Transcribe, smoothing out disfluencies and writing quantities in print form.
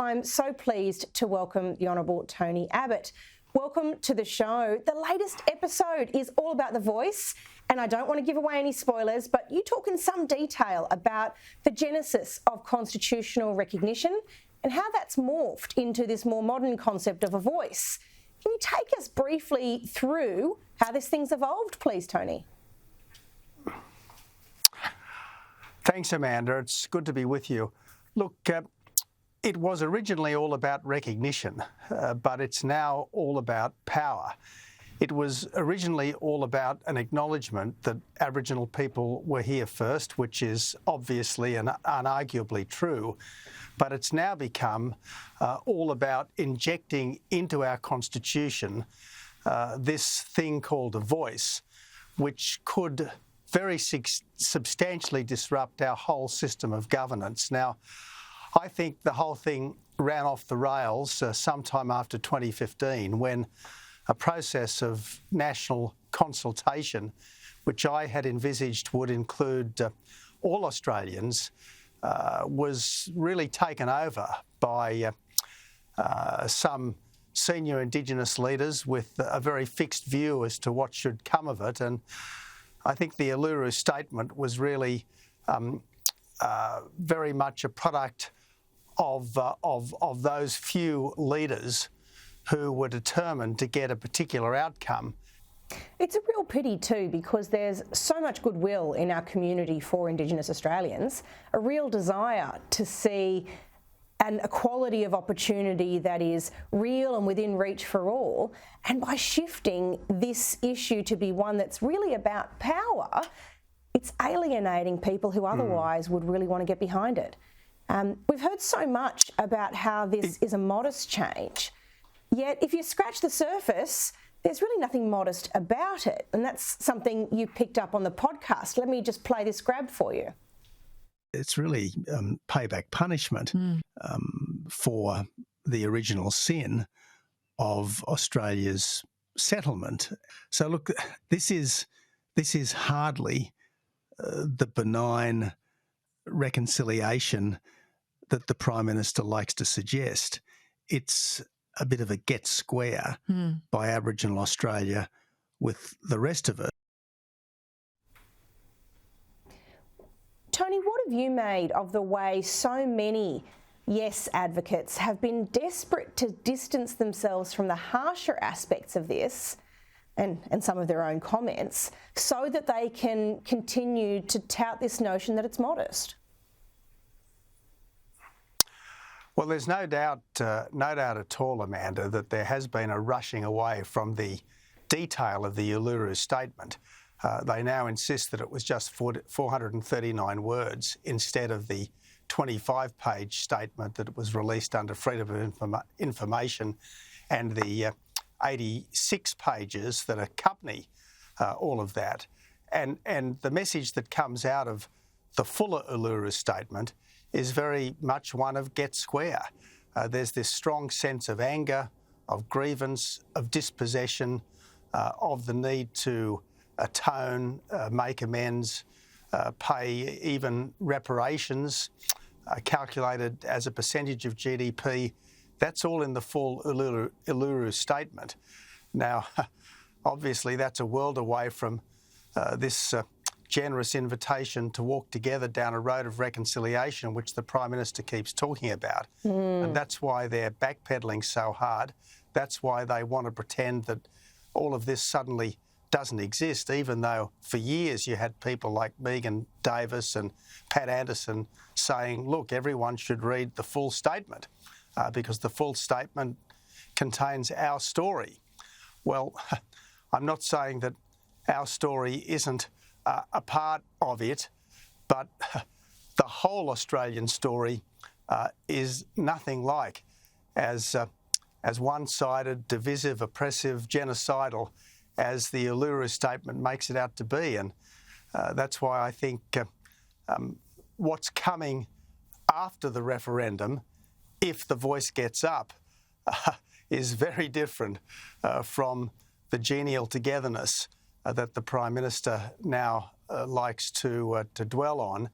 I'm so pleased to welcome the Honourable Tony Abbott. Welcome to the show. The latest episode is all about the voice, and I don't want to give away any spoilers, but you talk in some detail about the genesis of constitutional recognition and how that's morphed into this more modern concept of a voice. Can you take us briefly through how this thing's evolved, please, Tony? Thanks, Amanda. It's good to be with you. Look, it was originally all about recognition, but it's now all about power. It was originally all about an acknowledgement that Aboriginal people were here first, which is obviously and unarguably true, but it's now become all about injecting into our Constitution this thing called a voice, which could very substantially disrupt our whole system of governance. Now, I think the whole thing ran off the rails sometime after 2015 when a process of national consultation, which I had envisaged would include all Australians, was really taken over by some senior Indigenous leaders with a very fixed view as to what should come of it. And I think the Uluru Statement was really very much a product of those few leaders who were determined to get a particular outcome. It's a real pity too, because there's so much goodwill in our community for Indigenous Australians, a real desire to see an equality of opportunity that is real and within reach for all. And by shifting this issue to be one that's really about power, it's alienating people who otherwise would really want to get behind it. We've heard so much about how this is a modest change, yet if you scratch the surface, there's really nothing modest about it. And that's something you picked up on the podcast. Let me just play this grab for you. It's really payback punishment for the original sin of Australia's settlement. So look, this is hardly the benign reconciliation that the Prime Minister likes to suggest. It's a bit of a get square by Aboriginal Australia with the rest of it. Tony, what have you made of the way so many yes advocates have been desperate to distance themselves from the harsher aspects of this and some of their own comments so that they can continue to tout this notion that it's modest? Well, there's no doubt at all, Amanda, that there has been a rushing away from the detail of the Uluru Statement. They now insist that it was just 439 words instead of the 25-page statement that was released under Freedom of Information and the 86 pages that accompany all of that. And the message that comes out of the fuller Uluru Statement is very much one of get square. There's this strong sense of anger, of grievance, of dispossession, of the need to atone, make amends, pay even reparations, calculated as a percentage of GDP. That's all in the full Uluru Statement. Now, obviously, that's a world away from this generous invitation to walk together down a road of reconciliation, which the Prime Minister keeps talking about. And that's why they're backpedalling so hard. That's why they want to pretend that all of this suddenly doesn't exist, even though for years you had people like Megan Davis and Pat Anderson saying, look, everyone should read the full statement because the full statement contains our story. Well, I'm not saying that our story isn't a part of it, but the whole Australian story is nothing like as one-sided, divisive, oppressive, genocidal as the Uluru Statement makes it out to be. And that's why I think what's coming after the referendum, if the voice gets up, is very different from the genial togetherness that the Prime Minister now likes to dwell on.